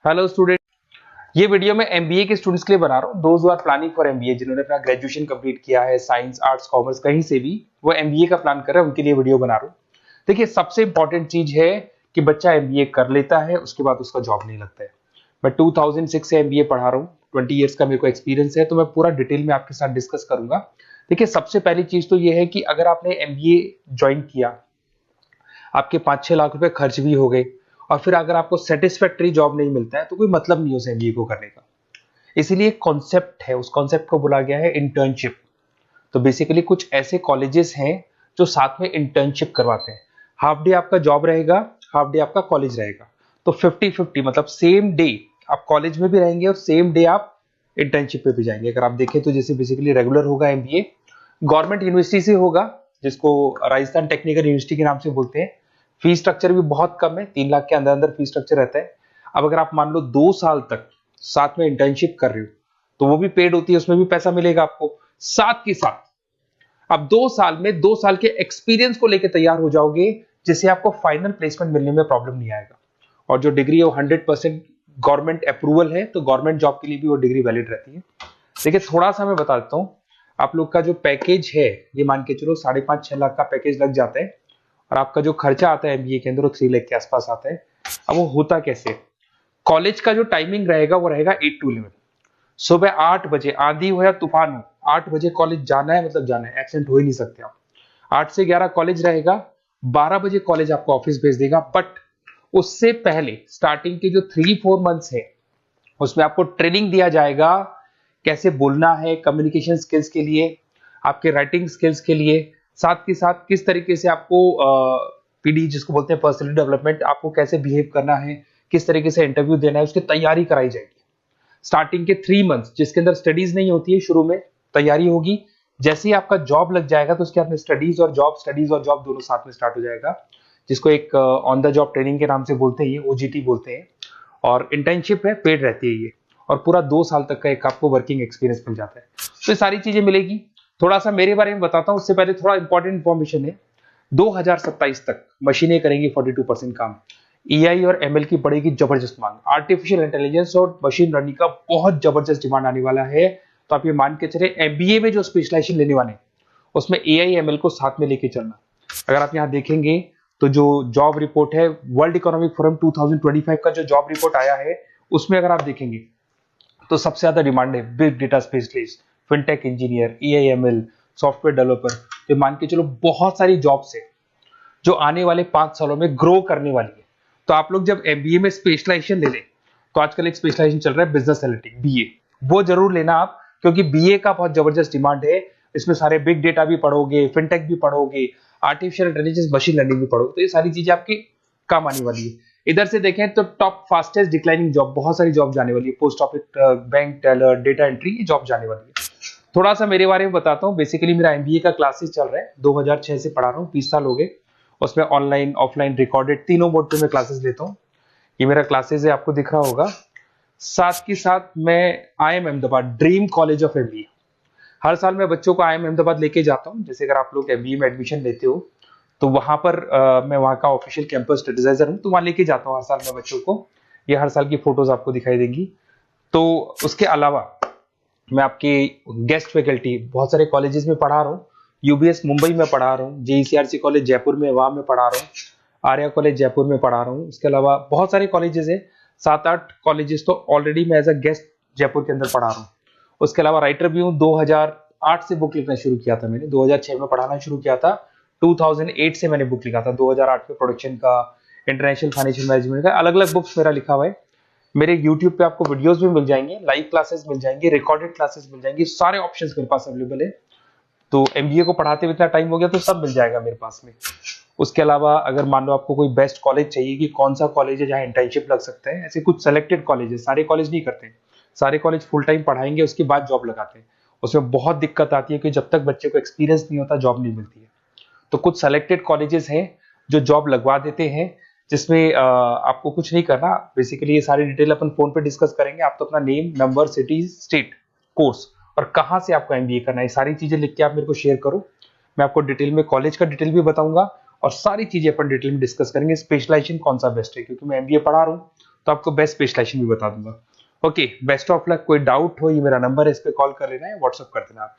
Hello student, ये video मैं MBA के स्टूडेंट्स के लिए बना रहा हूँ। Those who are planning for MBA, जिन्होंने अपना ग्रेजुएशन कंप्लीट किया है, साइंस आर्ट्स कॉमर्स कहीं से भी वो एमबीए का प्लान कर रहे हैं, उनके लिए वीडियो बना रहा हूँ। देखिए, सबसे इंपॉर्टेंट चीज है कि बच्चा एमबीए कर लेता है, उसके बाद उसका जॉब नहीं लगता है। मैं 2006 से एमबीए पढ़ा रहा हूँ, 20 ईयर्स का मेरे को एक्सपीरियंस है, तो मैं पूरा डिटेल में आपके साथ डिस्कस करूंगा। देखिए, सबसे पहली चीज तो ये है कि अगर आपने एमबीए ज्वाइन किया, आपके 5-6 लाख रुपए खर्च भी हो गए, और फिर अगर आपको सेटिस्फैक्टरी जॉब नहीं मिलता है, तो कोई मतलब नहीं उस एमबीए को करने का। इसीलिए एक कॉन्सेप्ट है, उस कॉन्सेप्ट को बोला गया है इंटर्नशिप। तो बेसिकली कुछ ऐसे कॉलेजेस हैं जो साथ में इंटर्नशिप करवाते हैं। हाफ डे आपका जॉब रहेगा, हाफ डे आपका कॉलेज रहेगा। तो 50-50 मतलब सेम डे आप कॉलेज में भी रहेंगे और सेम डे आप इंटर्नशिप पे भी जाएंगे। अगर आप देखें तो जैसे बेसिकली रेगुलर होगा एमबीए, गवर्नमेंट यूनिवर्सिटी से होगा, जिसको राजस्थान टेक्निकल यूनिवर्सिटी के नाम से बोलते हैं। फीस स्ट्रक्चर भी बहुत कम है, 3 लाख के अंदर अंदर फीस स्ट्रक्चर रहता है। अब अगर आप मान लो 2 साल तक साथ में इंटर्नशिप कर रहे हो, तो वो भी पेड होती है, उसमें भी पैसा मिलेगा आपको। साथ के साथ अब 2 साल में 2 साल के एक्सपीरियंस को लेकर तैयार हो जाओगे, जिससे आपको फाइनल प्लेसमेंट मिलने में प्रॉब्लम नहीं आएगा। और जो डिग्री है वो 100% गवर्नमेंट अप्रूवल है, तो गवर्नमेंट जॉब के लिए भी वो डिग्री वैलिड रहती है। देखिए, थोड़ा सा मैं बता देता हूँ। आप लोग का जो पैकेज है, ये मान के चलो 5.5-6 लाख का पैकेज लग जाता है, और आपका जो खर्चा आता है एमबीए के अंदर वो 3 लाख के आसपास आता है। अब वो होता कैसे? कॉलेज का जो टाइमिंग रहेगा वो रहेगा 8 to 11। सुबह 8 बजे, आंधी हो या तूफान हो, 8 बजे कॉलेज जाना है, मतलब जाना है, एब्सेंट हो ही नहीं सकते आप। 8 से 11 कॉलेज रहेगा, 12 बजे कॉलेज आपको ऑफिस भेज देगा। बट उससे पहले स्टार्टिंग के जो 3-4 मंथ्स है, उसमें आपको ट्रेनिंग दिया जाएगा, कैसे बोलना है, कम्युनिकेशन स्किल्स के लिए, आपके राइटिंग स्किल्स के लिए, साथ के साथ किस तरीके से आपको पीडी जिसको बोलते हैं पर्सनल डेवलपमेंट, आपको कैसे बिहेव करना है, किस तरीके से इंटरव्यू देना है, उसकी तैयारी कराई जाएगी। स्टार्टिंग के 3 मंथ्स जिसके अंदर स्टडीज नहीं होती है, शुरू में तैयारी होगी। जैसे ही आपका जॉब लग जाएगा, तो उसके बाद में स्टडीज और जॉब दोनों साथ में स्टार्ट हो जाएगा, जिसको एक ऑन द जॉब ट्रेनिंग के नाम से बोलते हैं, ये ओजीटी बोलते हैं। और इंटर्नशिप है, पेड रहती है ये, और पूरा 2 साल तक का एक आपको वर्किंग एक्सपीरियंस मिल जाता है। तो ये सारी चीजें मिलेगी। थोड़ा सा मेरे बारे में बताता हूँ, उससे पहले थोड़ा इंपॉर्टेंट इंफॉर्मेशन है। 2027 तक मशीनें करेंगी 42% काम। एआई और एमएल की बढ़ेगी जबरदस्त मांग। आर्टिफिशियल इंटेलिजेंस और मशीन लर्निंग का बहुत जबरदस्त डिमांड आने वाला है। तो आप ये मान के चले, एमबीए में जो स्पेशलाइजेशन लेने वाले हैं, उसमें एआई एमएल को साथ में लेके चलना। अगर आप यहाँ देखेंगे तो जो जॉब रिपोर्ट है, वर्ल्ड इकोनॉमिक फोरम 2025 का जो जॉब रिपोर्ट आया है, उसमें अगर आप देखेंगे तो सबसे ज्यादा डिमांड है big data specialist, fintech engineer, AIML, software developer. तो मान के चलो बहुत सारी जॉब्स है जो आने वाले 5 सालों में ग्रो करने वाली है। तो आप लोग जब एमबीए में स्पेशलाइजेशन ले लें, तो आजकल एक स्पेशलाइजेशन चल रहा है बिजनेस एनालिटिक्स, बीए, वो जरूर लेना आप, क्योंकि बीए का बहुत जबरदस्त डिमांड है। इसमें सारे बिग डेटा भी पढ़ोगे, फिनटेक भी पढ़ोगे, आर्टिफिशियल इंटेलिजेंस, मशीन लर्निंग भी पढ़ोगे, तो ये सारी चीजें आपकी काम आने वाली है। इधर से देखें तो टॉप फास्टेस्ट डिक्लाइनिंग जॉब, बहुत सारी जॉब जाने वाली है, post office, bank teller, data entry, ये जॉब जाने वाली है। थोड़ा सा मेरे बारे में बताता हूँ। बेसिकली मेरा एमबीए का क्लासेस चल रहा है, 2006 से पढ़ा रहा हूँ, 20 साल हो गए। उसमें ऑनलाइन, ऑफलाइन, रिकॉर्डेड, तीनों मोड पे मैं क्लासेस लेता हूँ। ये मेरा क्लासेस है, आपको दिख रहा होगा। साथ के साथ मैं IIM Ahmedabad, dream college of MBA, हर साल मैं बच्चों को आईएम अहमदाबाद लेके जाता हूँ। जैसे अगर आप लोग एमबीए में एडमिशन लेते हो, तो वहां पर मैं वहां का ऑफिशियल कैंपस एडवाइजर हूँ, तो वहां लेके जाता हूँ हर साल मैं बच्चों को। ये हर साल की फोटोज आपको दिखाई देंगी। तो उसके अलावा मैं आपके गेस्ट फैकल्टी बहुत सारे कॉलेजेस में पढ़ा रहा हूँ। यूबीएस मुंबई में पढ़ा रहा हूँ, जेईसीआरसी कॉलेज जयपुर में, वहां में पढ़ा रहा हूँ। आर्या कॉलेज जयपुर में पढ़ा रहा हूँ। इसके अलावा बहुत सारे कॉलेजेस है, 7-8 कॉलेजेस तो ऑलरेडी मैं एज अ गेस्ट जयपुर के अंदर पढ़ा रहा हूँ। उसके अलावा राइटर भी हूँ। 2008 से बुक लिखना शुरू किया था मैंने, 2006 में पढ़ाना शुरू किया था, 2008 से मैंने बुक लिखा था। 2008 में प्रोडक्शन का, इंटरनेशनल फाइनेंशियल मैनेजमेंट का, अलग अलग बुक्स मेरा लिखा हुआ है। मेरे YouTube पे आपको वीडियोस भी मिल जाएंगे, लाइव क्लासेस मिल जाएंगे, रिकॉर्डेड क्लासेस मिल जाएंगे, सारे ऑप्शंस मेरे पास अवेलेबल है। तो एमबीए को पढ़ाते हुए इतना टाइम हो गया, तो सब मिल जाएगा मेरे पास में। उसके अलावा अगर मान लो आपको कोई बेस्ट कॉलेज चाहिए कि कौन सा कॉलेज है जहाँ इंटर्नशिप लग सकता है, ऐसे कुछ सेलेक्टेड कॉलेज है, सारे कॉलेज नहीं करते हैं। सारे कॉलेज फुल टाइम पढ़ाएंगे, उसके बाद जॉब लगाते हैं। उसमें बहुत दिक्कत आती है कि जब तक बच्चे को एक्सपीरियंस नहीं होता, जॉब नहीं मिलती है। तो कुछ सेलेक्टेड कॉलेजेस हैं जो जॉब लगवा देते हैं, जिसमें आपको कुछ नहीं करना। बेसिकली ये सारी डिटेल अपन फोन पे डिस्कस करेंगे। आप तो अपना name, number, city, state, course और कहाँ से आपको एमबीए करना है, ये सारी चीजें लिख के आप मेरे को शेयर करो। मैं आपको डिटेल में कॉलेज का डिटेल भी बताऊंगा, और सारी चीजें अपन डिटेल में डिस्कस करेंगे। स्पेशलाइजेशन कौन सा बेस्ट है, क्योंकि मैं एमबीए पढ़ा रहा हूँ, तो आपको बेस्ट स्पेशलाइजेशन भी बता दूंगा। Okay, best of luck. कोई डाउट हो, ये मेरा नंबर है, इस पे कॉल कर लेना है, व्हाट्सअप कर देना आप।